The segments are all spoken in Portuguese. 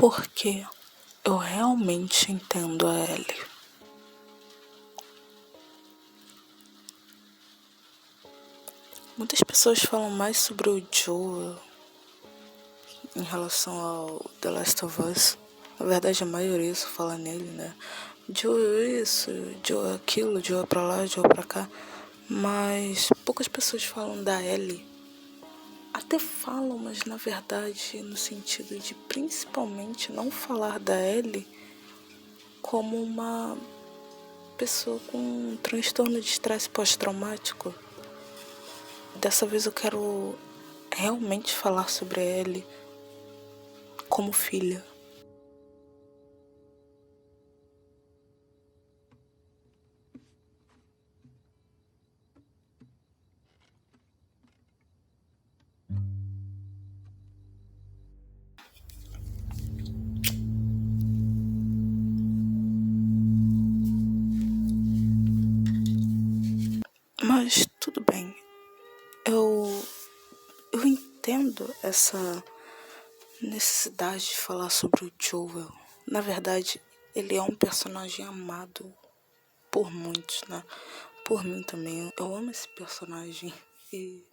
Porque eu realmente entendo a Ellie. Muitas pessoas falam mais sobre o Joel em relação ao The Last of Us. Na verdade, a maioria só fala nele, né? Joel isso, Joel aquilo, Joel pra lá, Joel pra cá. Mas poucas pessoas falam da Ellie. Até falam, mas na verdade no sentido de principalmente não falar da Ellie como uma pessoa com um transtorno de estresse pós-traumático. Dessa vez eu quero realmente falar sobre a Ellie como filha. Mas tudo bem, eu entendo essa necessidade de falar sobre o Joel. Na verdade, ele é um personagem amado por muitos, né? Por mim também. Eu amo esse personagem. E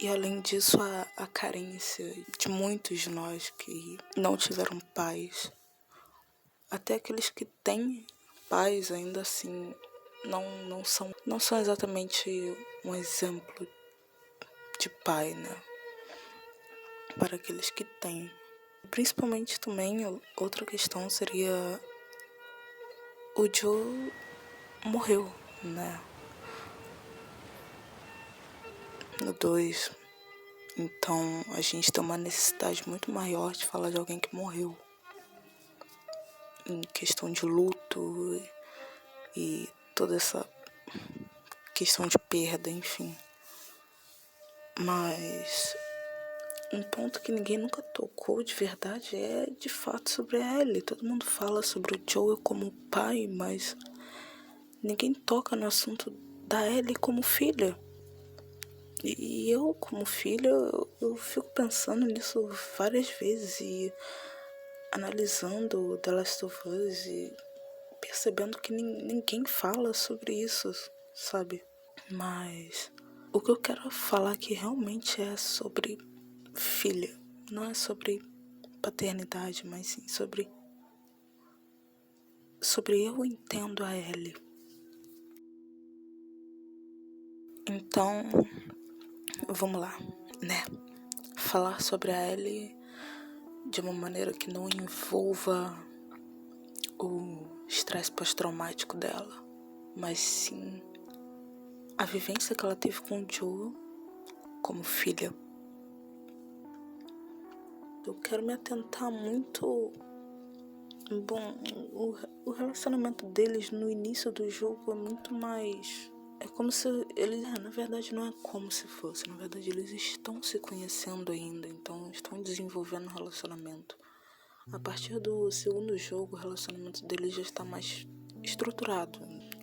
além disso, a carência de muitos de nós que não tiveram pais. Até aqueles que têm pais, ainda assim, não são exatamente um exemplo de pai, né? Para aqueles que têm. Principalmente também, outra questão seria o Joe morreu, né? No 2. Então a gente tem uma necessidade muito maior de falar de alguém que morreu. Em questão de luto e toda essa questão de perda, enfim. Mas um ponto que ninguém nunca tocou de verdade é de fato sobre a Ellie. Todo mundo fala sobre o Joel como pai, mas ninguém toca no assunto da Ellie como filha. E eu, como filha, eu fico pensando nisso várias vezes e analisando The Last of Us e percebendo que ninguém fala sobre isso, sabe? Mas o que eu quero falar aqui realmente é sobre filha. Não é sobre paternidade, mas sim sobre eu entendo a Ellie. Então, vamos lá, né? Falar sobre a Ellie de uma maneira que não envolva o estresse pós-traumático dela, mas sim a vivência que ela teve com o Joel como filha. Eu quero me atentar muito. Bom, o relacionamento deles no início do jogo é muito mais... É como se eles... na verdade não é como se fosse. Na verdade eles estão se conhecendo ainda. Então estão desenvolvendo um relacionamento. A partir do segundo jogo, o relacionamento deles já está mais estruturado.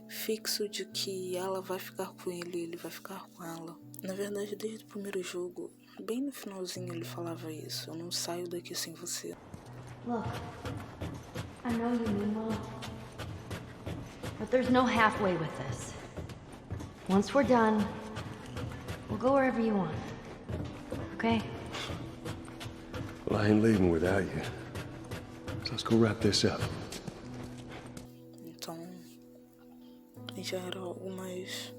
Fixo de que ela vai ficar com ele, ele vai ficar com ela. Na verdade, desde o primeiro jogo, bem no finalzinho ele falava isso. Eu não saio daqui sem você. Look, I know you mean well, but there's no halfway with this. Once we're done, we'll go wherever you want, okay? Well, I ain't leaving without you. So let's go wrap this up. Então, já era algo mais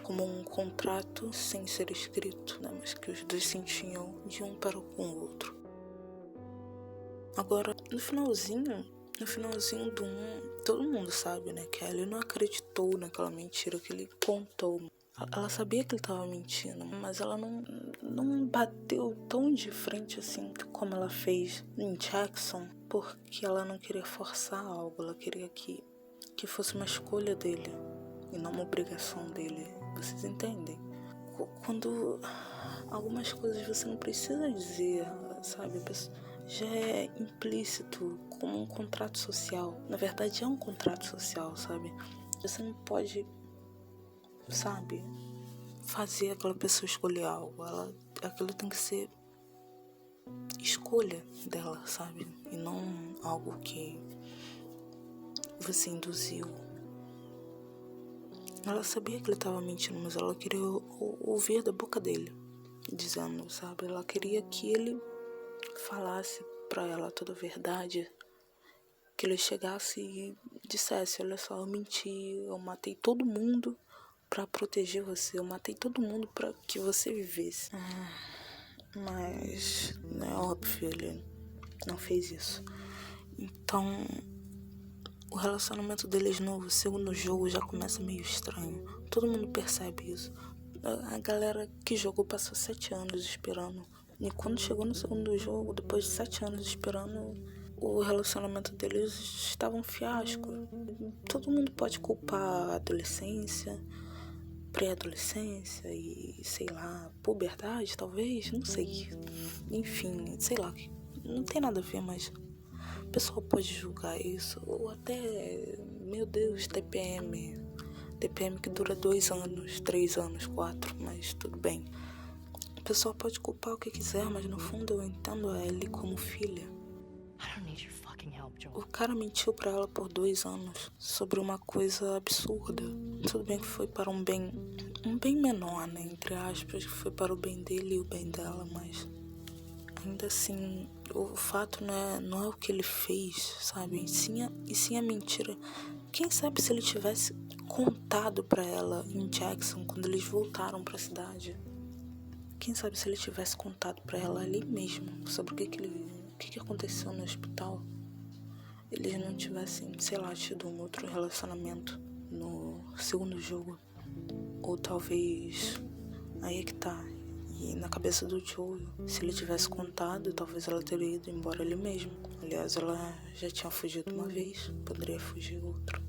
como um contrato sem ser escrito, né? Mas que os dois sentiam de um para com o outro. Agora, no finalzinho do 1, todo mundo sabe, né? Que a Ellie não acreditou naquela mentira que ele contou. Ela sabia que ele estava mentindo, mas ela não bateu tão de frente assim como ela fez em Jackson, porque ela não queria forçar algo, ela queria que fosse uma escolha dele e não uma obrigação dele. Vocês entendem? Quando algumas coisas você não precisa dizer, sabe? Já é implícito, como um contrato social. Na verdade é um contrato social, sabe? Você não pode, sabe, fazer aquela pessoa escolher algo. Aquilo tem que ser escolha dela, sabe? E não algo que você induziu. Ela sabia que ele estava mentindo, mas ela queria ouvir da boca dele, dizendo, sabe? Ela queria que ele falasse pra ela toda a verdade, que ele chegasse e dissesse, olha só, eu menti, eu matei todo mundo pra proteger você, eu matei todo mundo pra que você vivesse. Mas, é óbvio, ele não fez isso. Então, o relacionamento deles no segundo jogo já começa meio estranho. Todo mundo percebe isso. A galera que jogou passou 7 anos esperando. E quando chegou no segundo jogo, depois de 7 anos esperando, o relacionamento deles estava um fiasco. Todo mundo pode culpar a adolescência, pré-adolescência e, sei lá, puberdade, talvez, não sei. Enfim, sei lá, não tem nada a ver, mas o pessoal pode julgar isso. Ou até, meu Deus, TPM que dura 2 anos, 3 anos, 4, mas tudo bem. O pessoal pode culpar o que quiser, mas no fundo eu entendo a Ellie como filha. I don't need your fucking help, Joel. O cara mentiu pra ela por 2 anos sobre uma coisa absurda. Tudo bem que foi para um bem menor, né, entre aspas, que foi para o bem dele e o bem dela, mas ainda assim, o fato não é o que ele fez, sabe, e sim a mentira. Quem sabe se ele tivesse contado pra ela em Jackson, quando eles voltaram pra cidade. Quem sabe se ele tivesse contado pra ela ali mesmo sobre o que aconteceu no hospital. Eles não tivessem, sei lá, tido um outro relacionamento no segundo jogo. Ou talvez, aí é que tá. E na cabeça do Joel, se ele tivesse contado, talvez ela teria ido embora ele mesmo. Aliás, ela já tinha fugido uma vez, poderia fugir outra.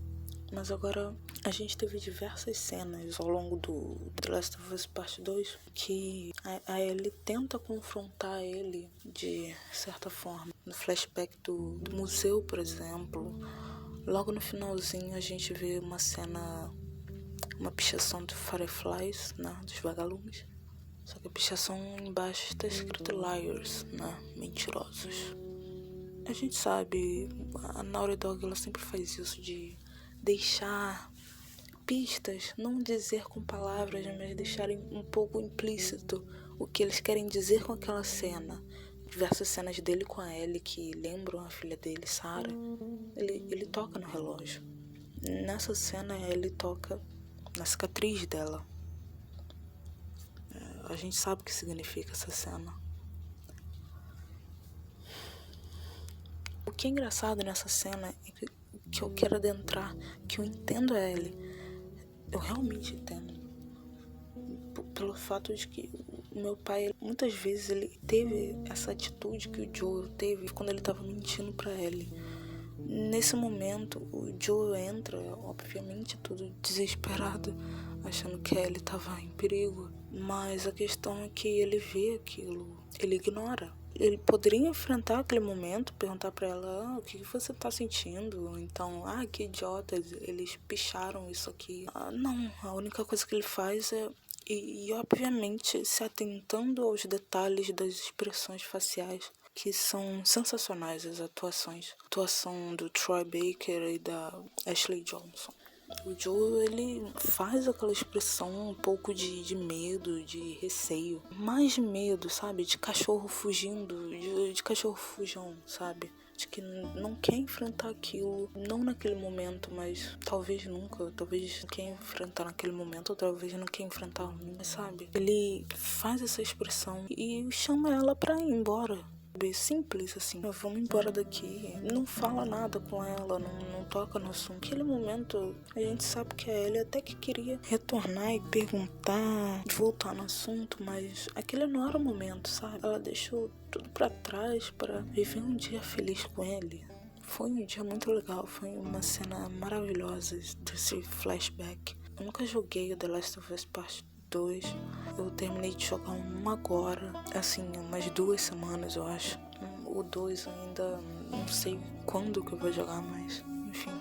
Mas agora a gente teve diversas cenas ao longo do The Last of Us Part 2 que a Ellie tenta confrontar ele de certa forma. No flashback do museu, por exemplo, logo no finalzinho a gente vê uma cena, uma pichação de Fireflies, né, dos vagalumes. Só que a pichação embaixo está escrito Liars, né, mentirosos. A gente sabe, a Naughty Dog ela sempre faz isso de deixar pistas, não dizer com palavras, mas deixarem um pouco implícito o que eles querem dizer com aquela cena. Diversas cenas dele com a Ellie que lembram a filha dele, Sarah. Ele toca no relógio. Nessa cena ele toca na cicatriz dela. A gente sabe o que significa essa cena. O que é engraçado nessa cena é que eu quero adentrar, que eu entendo a Ellie. Eu realmente entendo. Pelo fato de que o meu pai, muitas vezes, ele teve essa atitude que o Joel teve quando ele estava mentindo pra Ellie. Nesse momento, o Joel entra, obviamente, todo desesperado, achando que a Ellie estava em perigo. Mas a questão é que ele vê aquilo, ele ignora. Ele poderia enfrentar aquele momento, perguntar pra ela, o que você tá sentindo? Então, que idiotas, eles picharam isso aqui. Não, a única coisa que ele faz é, e obviamente se atentando aos detalhes das expressões faciais, que são sensacionais as atuações. A atuação do Troy Baker e da Ashley Johnson. O Joel, ele faz aquela expressão um pouco de medo, de receio. Mais de medo, sabe? De cachorro fugindo, de cachorro fujão, sabe? De que não quer enfrentar aquilo, não naquele momento, mas talvez nunca. Talvez quer enfrentar naquele momento, ou talvez não quer enfrentar nunca, sabe? Ele faz essa expressão e chama ela pra ir embora. Simples assim, vamos embora daqui. Não fala nada com ela, não toca no assunto. Naquele momento a gente sabe que a Ellie até que queria retornar e perguntar, voltar no assunto, mas aquele não era o momento, sabe? Ela deixou tudo pra trás para viver um dia feliz com ele. Foi um dia muito legal, foi uma cena maravilhosa desse flashback. Eu nunca joguei o The Last of Us Part 2. Eu terminei de jogar um agora, assim, umas 2 semanas, eu acho. O 2 ainda não sei quando que eu vou jogar, mas enfim.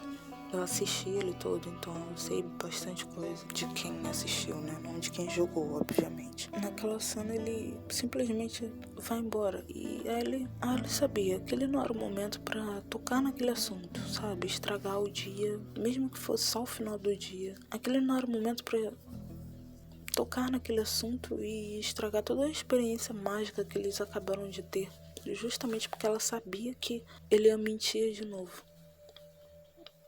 Eu assisti ele todo, então eu sei bastante coisa de quem assistiu, né? Não de quem jogou, obviamente. Naquela cena ele simplesmente vai embora. E aí ele sabia que ele não era o momento pra tocar naquele assunto, sabe? Estragar o dia, mesmo que fosse só o final do dia. Aquele não era o momento pra tocar naquele assunto e estragar toda a experiência mágica que eles acabaram de ter. Justamente porque ela sabia que ele ia mentir de novo.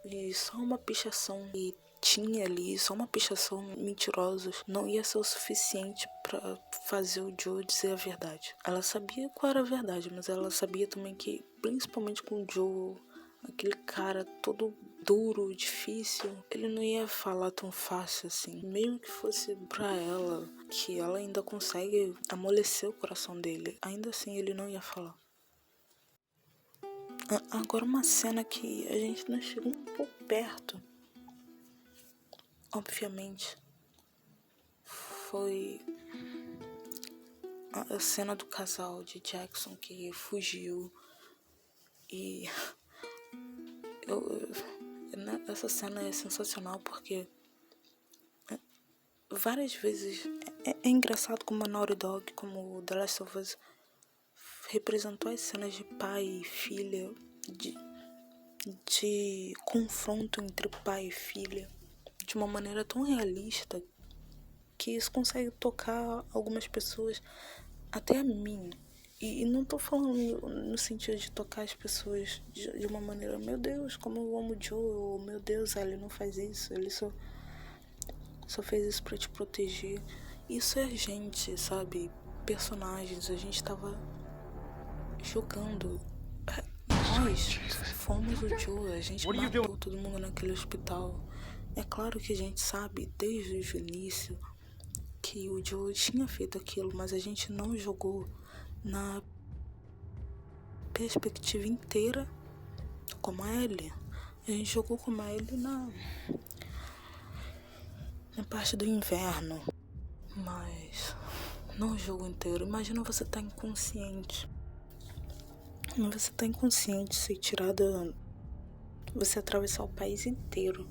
E só uma pichação que tinha ali, só uma pichação mentirosa, não ia ser o suficiente pra fazer o Joe dizer a verdade. Ela sabia qual era a verdade, mas ela sabia também que, principalmente com o Joe, aquele cara todo duro, difícil, ele não ia falar tão fácil assim. Mesmo que fosse pra ela, que ela ainda consegue amolecer o coração dele, ainda assim ele não ia falar. Agora uma cena que a gente não chegou um pouco perto, obviamente, foi a cena do casal de Jackson que fugiu. E essa cena é sensacional porque várias vezes é engraçado como a Naughty Dog, como The Last of Us, representou as cenas de pai e filha, de confronto entre pai e filha, de uma maneira tão realista que isso consegue tocar algumas pessoas, até a mim. E não tô falando no sentido de tocar as pessoas de uma maneira, meu Deus, como eu amo o Joe, ou meu Deus, ele não faz isso, ele só fez isso pra te proteger. Isso é a gente, sabe? Personagens, a gente tava jogando. Nós fomos o Joe, a gente matou todo mundo naquele hospital. É claro que a gente sabe desde o início que o Joe tinha feito aquilo, mas a gente não jogou na perspectiva inteira como a Ellie. A gente jogou como a Ellie na parte do inverno, mas não o jogo inteiro. Imagina você tá inconsciente. Você tá inconsciente, ser tirada, você atravessar o país inteiro,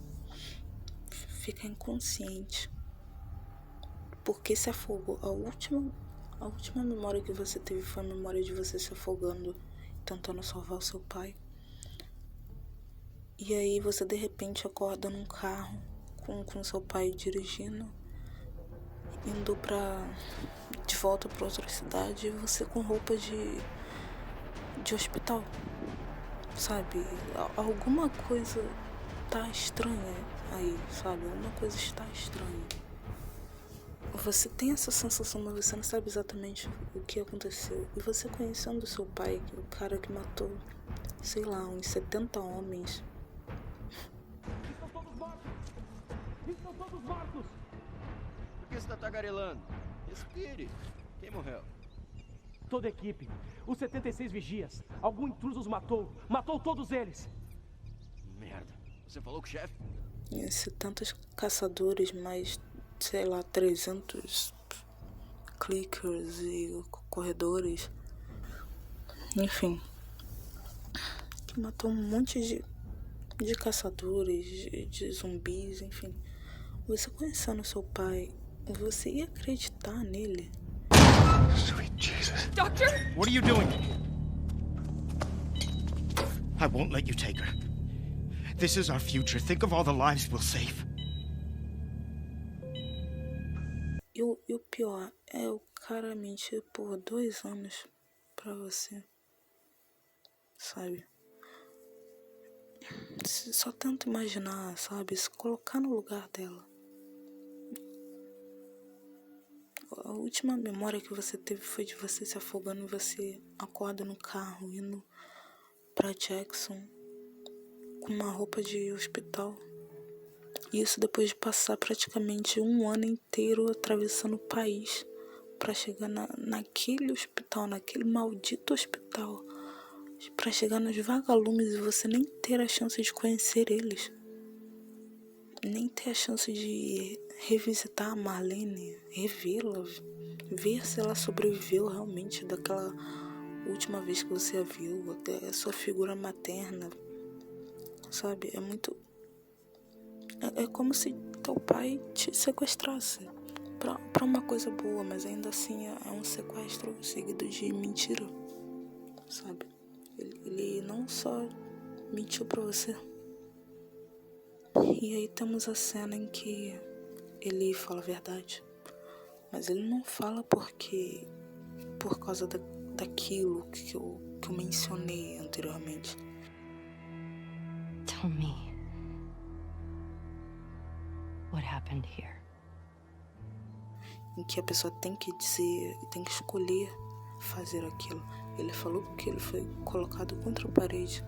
ficar inconsciente porque se afogou. A última memória que você teve foi a memória de você se afogando, tentando salvar o seu pai. E aí você de repente acorda num carro com seu pai dirigindo, indo de volta pra outra cidade, e você com roupa de hospital, sabe? Alguma coisa tá estranha aí, sabe? Alguma coisa está estranha. Você tem essa sensação, mas você não sabe exatamente o que aconteceu. E você conhecendo o seu pai, o cara que matou, sei lá, uns 70 homens. Estão todos mortos! Estão todos mortos! Por que você tá tagarelando? Respire. Quem morreu? Toda a equipe. Os 76 vigias. Algum intruso os matou. Matou todos eles. Merda. Você falou com o chefe? E 70 caçadores, mais, sei lá, 300 clickers e corredores. Enfim. Que matou um monte de caçadores, de zumbis, enfim. Você conhecendo seu pai, você ia acreditar nele? Sweet Jesus. Doctor? What are you doing? I won't let you take her. This is our future. Think of all the lives we'll save. E o pior é o cara mentir por 2 anos pra você, sabe? Só tenta imaginar, sabe? Se colocar no lugar dela. A última memória que você teve foi de você se afogando e você acorda no carro indo pra Jackson com uma roupa de hospital. Isso depois de passar praticamente 1 ano inteiro atravessando o país pra chegar naquele hospital, naquele maldito hospital, pra chegar nos vagalumes e você nem ter a chance de conhecer eles, nem ter a chance de revisitar a Marlene, revê-la, ver se ela sobreviveu realmente daquela última vez que você a viu, até a sua figura materna, sabe? É muito É como se teu pai te sequestrasse pra uma coisa boa, mas ainda assim é um sequestro seguido de mentira, sabe? Ele não só mentiu pra você. E aí temos a cena em que ele fala a verdade, mas ele não fala por causa daquilo que eu mencionei anteriormente. Tell me what happened here. Em que a pessoa tem que dizer, tem que escolher fazer aquilo. Ele falou porque ele foi colocado contra a parede,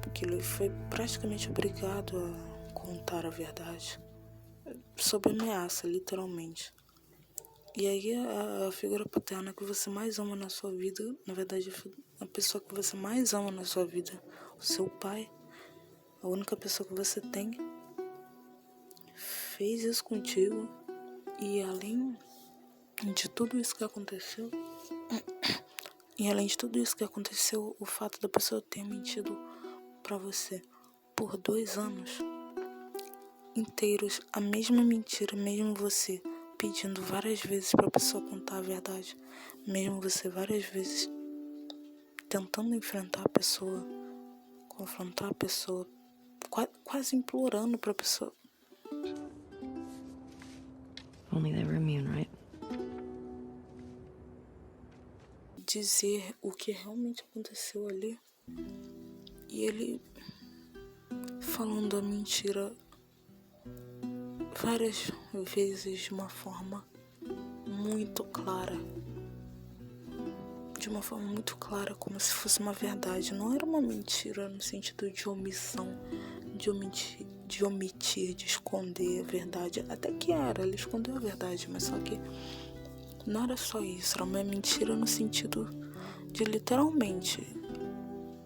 porque ele foi praticamente obrigado a contar a verdade, sob ameaça, literalmente. E aí a figura paterna que você mais ama na sua vida, na verdade a pessoa que você mais ama na sua vida, o seu pai, a única pessoa que você tem, fez isso contigo. E além de tudo isso que aconteceu, o fato da pessoa ter mentido pra você por 2 anos inteiros, a mesma mentira, mesmo você pedindo várias vezes pra pessoa contar a verdade, mesmo você várias vezes tentando enfrentar a pessoa, confrontar a pessoa, quase implorando pra pessoa. Only they were immune, right? Dizer o que realmente aconteceu ali. E ele falando a mentira várias vezes de uma forma muito clara. De uma forma muito clara, como se fosse uma verdade. Não era uma mentira no sentido de omissão, de omitir, de esconder a verdade. Até que era, ele escondeu a verdade, mas só que não era só isso, era uma mentira no sentido de literalmente.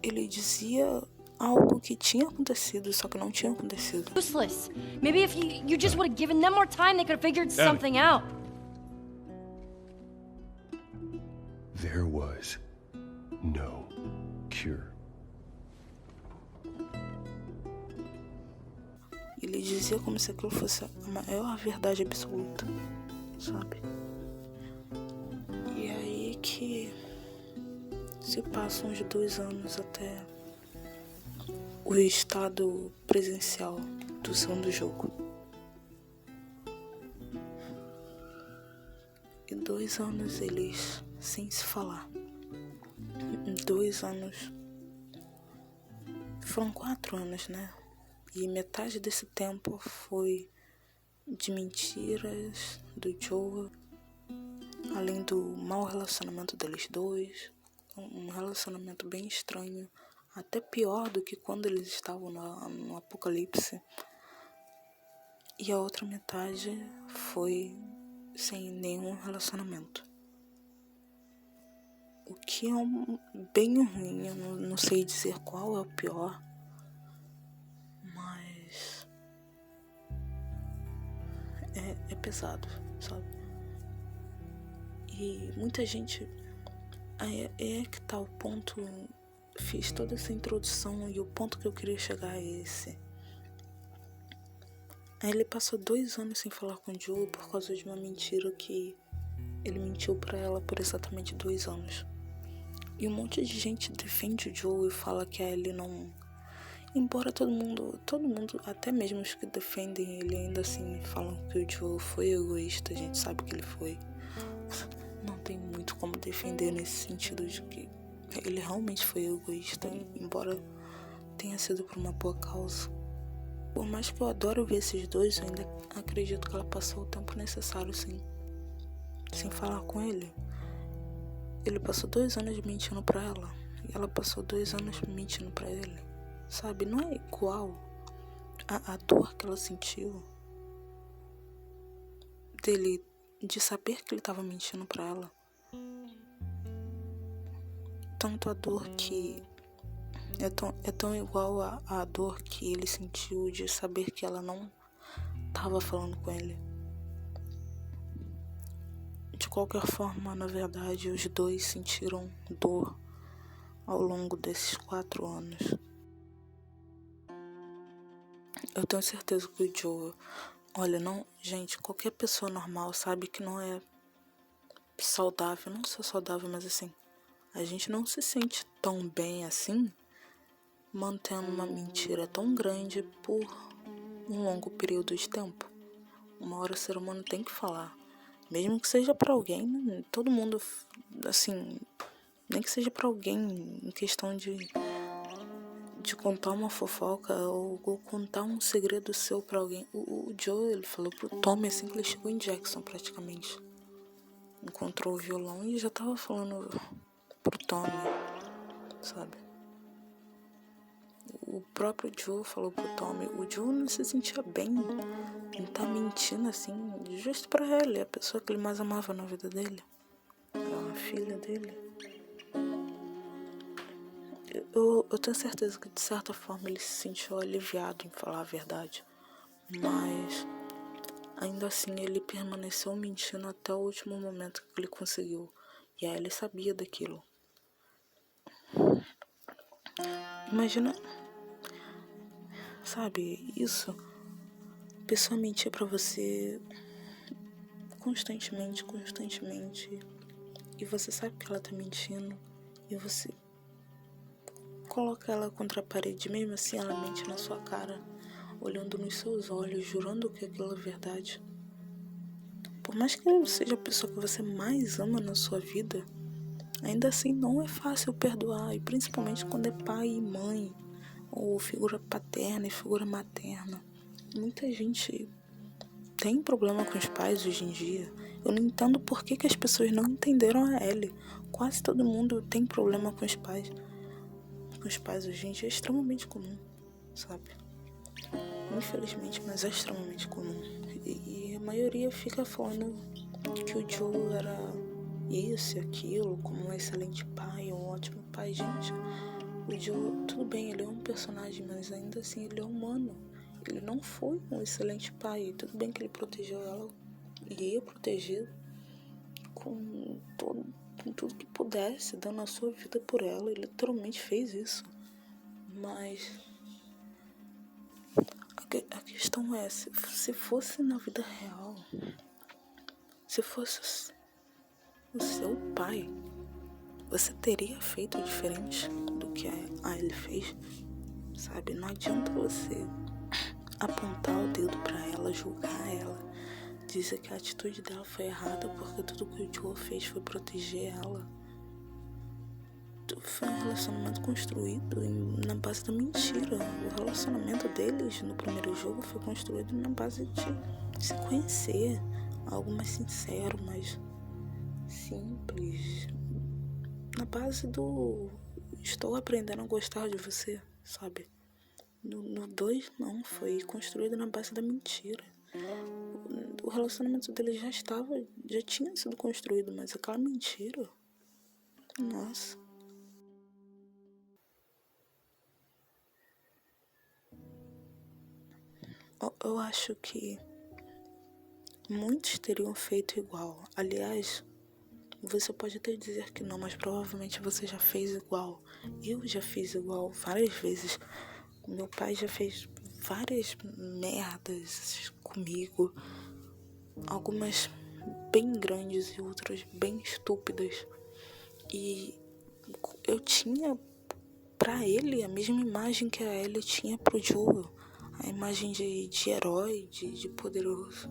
Ele dizia algo que tinha acontecido, só que não tinha acontecido. Useless. Maybe if you just would have given them more time, they could have figured something out. There was no cure. Ele dizia como se aquilo fosse a maior verdade absoluta, sabe? E aí que se passam uns 2 anos até o estado presencial do segundo jogo. E 2 anos eles sem se falar. 2 anos. Foram 4 anos, né? E metade desse tempo foi de mentiras do Joel, além do mau relacionamento deles dois, um relacionamento bem estranho, até pior do que quando eles estavam no apocalipse. E a outra metade foi sem nenhum relacionamento. O que é bem ruim, eu não sei dizer qual é o pior, mas é pesado, sabe? E muita gente, é que tá o ponto, fiz toda essa introdução e o ponto que eu queria chegar é esse. Aí ele passou 2 anos sem falar com o Joe por causa de uma mentira que ele mentiu pra ela por exatamente 2 anos. E um monte de gente defende o Joe e fala que a Ellie não... Embora todo mundo, até mesmo os que defendem ele, ainda assim falam que o Joe foi egoísta, a gente sabe que ele foi. Não tem muito como defender nesse sentido de que ele realmente foi egoísta, embora tenha sido por uma boa causa. Por mais que eu adoro ver esses dois, eu ainda acredito que ela passou o tempo necessário sem falar com ele. Ele passou 2 anos mentindo pra ela, e ela passou 2 anos mentindo pra ele. Sabe, não é igual a dor que ela sentiu de saber que ele tava mentindo pra ela. Tanto a dor que é tão igual a dor que ele sentiu de saber que ela não tava falando com ele. De qualquer forma, na verdade, os dois sentiram dor ao longo desses 4 anos. Eu tenho certeza que o Joe... Olha, não... Gente, qualquer pessoa normal sabe que não é saudável. Não só saudável, mas assim... A gente não se sente tão bem assim... mantendo uma mentira tão grande por um longo período de tempo. Uma hora o ser humano tem que falar. Mesmo que seja pra alguém, né? Todo mundo, assim... Nem que seja pra alguém em questão de contar uma fofoca ou contar um segredo seu pra alguém. O Joe, ele falou pro Tommy assim que ele chegou em Jackson, praticamente. Encontrou o violão e já tava falando pro Tommy, sabe? O próprio Joe falou pro Tommy. O Joe não se sentia bem em tá mentindo assim, justo pra ele, a pessoa que ele mais amava na vida dele. Era a filha dele. Eu tenho certeza que de certa forma ele se sentiu aliviado em falar a verdade. Mas ainda assim ele permaneceu mentindo até o último momento que ele conseguiu. E aí ele sabia daquilo. Imagina, sabe, isso. A pessoa mentir pra você constantemente. E você sabe que ela tá mentindo. E você coloca ela contra a parede, mesmo assim ela mente na sua cara, olhando nos seus olhos, jurando que aquilo é verdade. Por mais que ela seja a pessoa que você mais ama na sua vida, ainda assim não é fácil perdoar, e principalmente quando é pai e mãe, ou figura paterna e figura materna. Muita gente tem problema com os pais hoje em dia. Eu não entendo por que as pessoas não entenderam a Ellie. Quase todo mundo tem problema com os pais. Os pais hoje em dia é extremamente comum, sabe? Infelizmente, mas é extremamente comum. E a maioria fica falando que o Joe era isso e aquilo, como um excelente pai, um ótimo pai. Gente, o Joe, tudo bem, ele é um personagem, mas ainda assim ele é humano. Ele não foi um excelente pai. Tudo bem que ele protegeu ela e ia proteger com tudo que pudesse, dando a sua vida por ela. Ele literalmente fez isso. Mas a questão é, se fosse na vida real, se fosse o seu pai, você teria feito diferente do que a Ellie fez, sabe? Não adianta você apontar o dedo pra ela, julgar ela, dizer que a atitude dela foi errada porque tudo que o Joe fez foi proteger ela. Foi um relacionamento construído na base da mentira. O relacionamento deles no primeiro jogo foi construído na base de se conhecer, algo mais sincero, mais simples, na base do estou aprendendo a gostar de você, sabe? No 2 não, foi construído na base da mentira. O relacionamento deles já tinha sido construído, mas aquela mentira, nossa. Eu acho que muitos teriam feito igual. Aliás, você pode até dizer que não, mas provavelmente você já fez igual. Eu já fiz igual várias vezes. Meu pai já fez várias merdas comigo. Algumas bem grandes e outras bem estúpidas. E eu tinha pra ele a mesma imagem que a Ellie tinha pro Joel. A imagem de herói, de poderoso,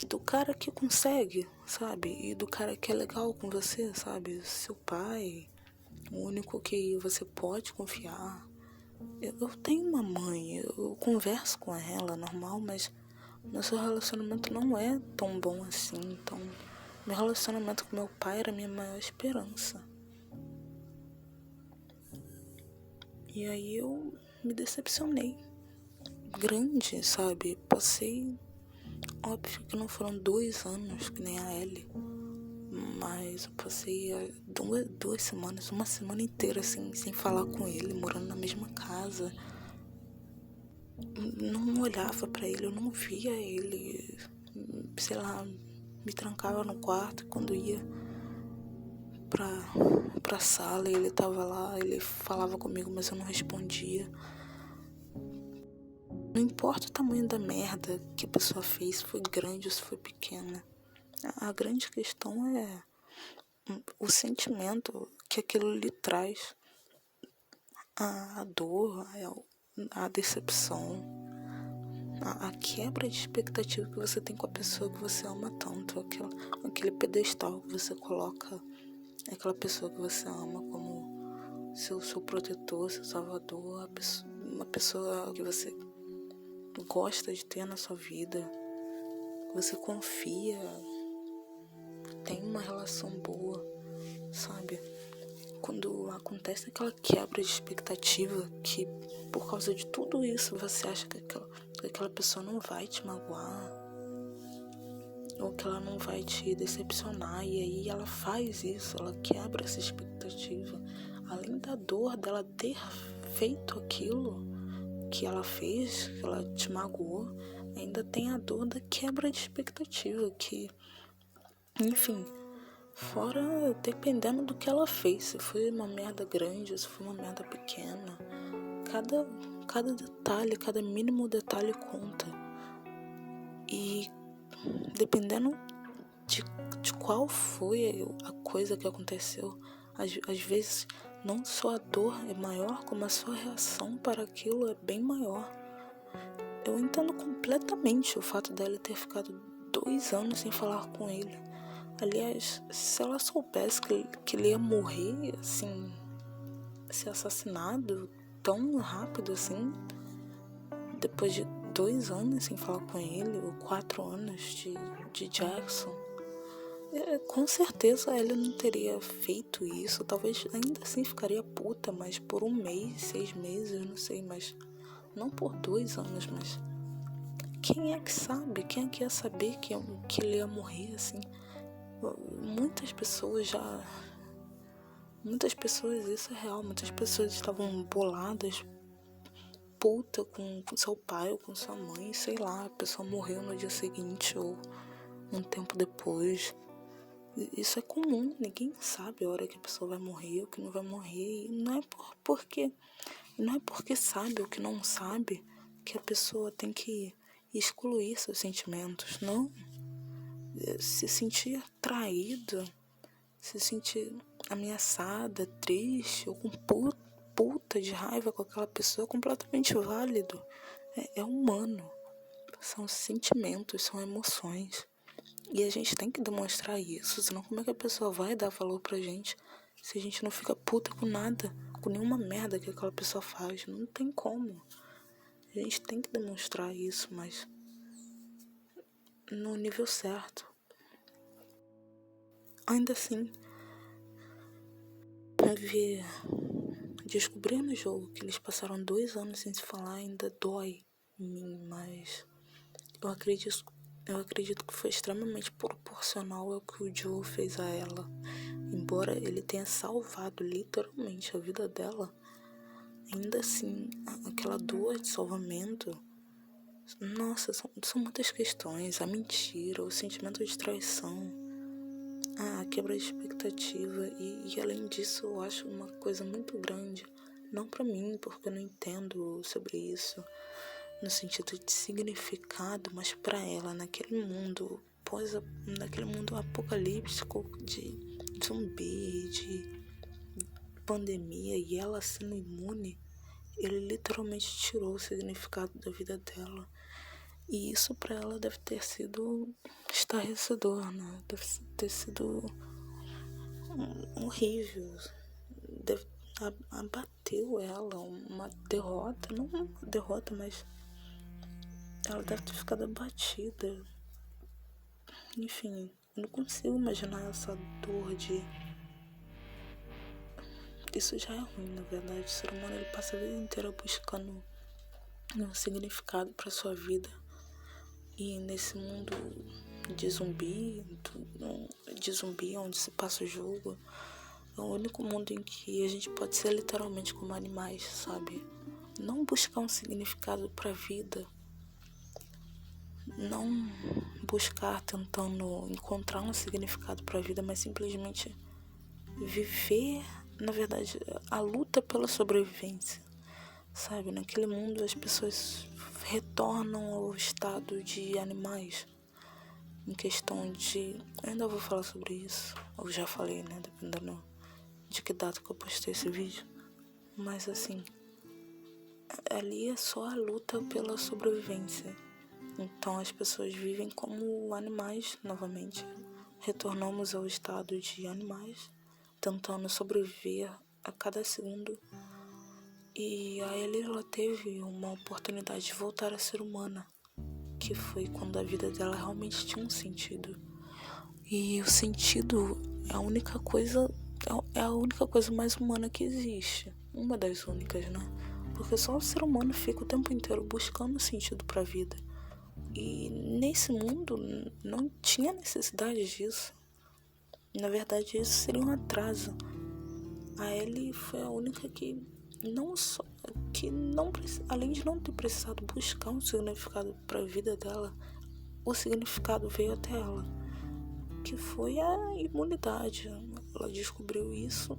do cara que consegue, sabe? E do cara que é legal com você, sabe? Seu pai, o único que você pode confiar. Eu tenho uma mãe, eu converso com ela, normal, mas nosso relacionamento não é tão bom assim. Então, meu relacionamento com meu pai era a minha maior esperança. E aí eu me decepcionei. Grande, sabe? Passei... Óbvio que não foram 2 anos, que nem a Ellie. Mas eu passei 2 semanas, uma semana inteira assim, sem falar com ele, morando na mesma casa. Não olhava pra ele, eu não via ele. Sei lá, me trancava no quarto. Quando ia pra sala, ele tava lá, ele falava comigo, mas eu não respondia. Não importa o tamanho da merda que a pessoa fez, se foi grande ou se foi pequena. A grande questão é o sentimento que aquilo lhe traz. A dor, a decepção, a quebra de expectativa que você tem com a pessoa que você ama tanto. Aquele pedestal que você coloca aquela pessoa que você ama como seu protetor, seu salvador, uma pessoa que você gosta de ter na sua vida, que você confia, tem uma relação boa, sabe? Quando acontece aquela quebra de expectativa, que por causa de tudo isso você acha que aquela pessoa não vai te magoar, ou que ela não vai te decepcionar, e aí ela faz isso, ela quebra essa expectativa. Além da dor dela ter feito aquilo que ela fez, que ela te magoou, ainda tem a dor da quebra de expectativa, que, enfim, fora dependendo do que ela fez, se foi uma merda grande, se foi uma merda pequena, cada detalhe, cada mínimo detalhe conta. E dependendo de qual foi a coisa que aconteceu, às vezes não só a dor é maior, como a sua reação para aquilo é bem maior. Eu entendo completamente o fato dela ter ficado 2 anos sem falar com ele. Aliás, se ela soubesse que ele ia morrer, assim, ser assassinado tão rápido assim, depois de 2 anos sem falar com ele, ou 4 anos de Jackson, com certeza ela não teria feito isso. Talvez ainda assim ficaria puta, mas por 1 mês, 6 meses, eu não sei, mas não por 2 anos. Mas quem é que sabe? Quem é que ia saber que ele ia morrer assim? Muitas pessoas, isso é real, muitas pessoas estavam boladas, puta com seu pai ou com sua mãe, sei lá, a pessoa morreu no dia seguinte ou um tempo depois. Isso é comum, ninguém sabe a hora que a pessoa vai morrer ou que não vai morrer. E não é porque sabe ou que não sabe que a pessoa tem que excluir seus sentimentos, não. Se sentir traída, se sentir ameaçada, triste ou com puta de raiva com aquela pessoa é completamente válido. É humano. São sentimentos, são emoções. E a gente tem que demonstrar isso, senão como é que a pessoa vai dar valor pra gente se a gente não fica puta com nada, com nenhuma merda que aquela pessoa faz? Não tem como. A gente tem que demonstrar isso, mas no nível certo. Ainda assim, descobrir no jogo que eles passaram 2 anos sem se falar ainda dói em mim, mas eu acredito que foi extremamente proporcional ao que o Joe fez a ela. Embora ele tenha salvado literalmente a vida dela, ainda assim, aquela dor de salvamento, nossa, são muitas questões. A mentira, o sentimento de traição, a quebra de expectativa e além disso eu acho uma coisa muito grande, não pra mim, porque eu não entendo sobre isso no sentido de significado, mas pra ela, naquele mundo apocalíptico de zumbi, de pandemia, e ela sendo imune, ele literalmente tirou o significado da vida dela. E isso pra ela deve ter sido estarrecedor, né? Deve ter sido horrível. Abateu ela, uma derrota, não uma derrota, mas ela deve ter ficado abatida. Enfim, eu não consigo imaginar essa dor de... Isso já é ruim, na verdade. O ser humano, ele passa a vida inteira buscando um significado pra sua vida. E nesse mundo de zumbi onde se passa o jogo, é o único mundo em que a gente pode ser literalmente como animais, sabe? Não buscar um significado pra vida, não buscar tentando encontrar um significado pra vida, mas simplesmente viver, na verdade, a luta pela sobrevivência. Sabe, naquele mundo as pessoas retornam ao estado de animais. Em questão de... Eu ainda vou falar sobre isso. Eu já falei, né? Dependendo de que data que eu postei esse vídeo. Mas assim, ali é só a luta pela sobrevivência. Então as pessoas vivem como animais novamente. Retornamos ao estado de animais, tentando sobreviver a cada segundo. E a Ellie, ela teve uma oportunidade de voltar a ser humana, que foi quando a vida dela realmente tinha um sentido. E o sentido é a única coisa mais humana que existe. Uma das únicas, né? Porque só o ser humano fica o tempo inteiro buscando sentido pra vida. E nesse mundo não tinha necessidade disso. Na verdade, isso seria um atraso. A Ellie foi a única que além de não ter precisado buscar um significado para a vida dela, o significado veio até ela, que foi a imunidade. Ela descobriu isso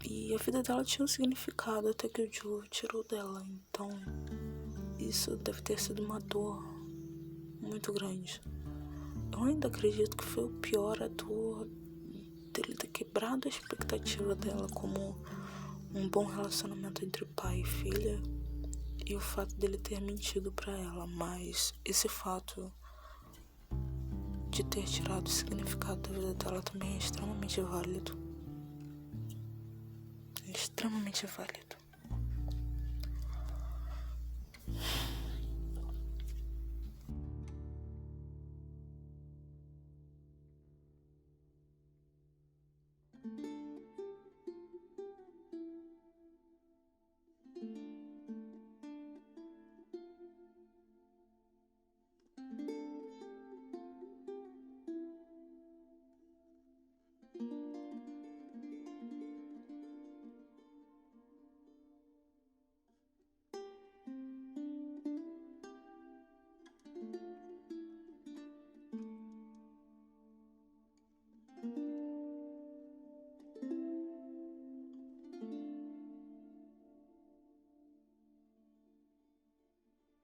e a vida dela tinha um significado até que o Joe tirou dela. Então isso deve ter sido uma dor muito grande. Eu ainda acredito que foi o pior, a dor dele ter quebrado a expectativa dela como um bom relacionamento entre pai e filha, e o fato dele ter mentido pra ela. Mas esse fato de ter tirado o significado da vida dela também é extremamente válido. É extremamente válido.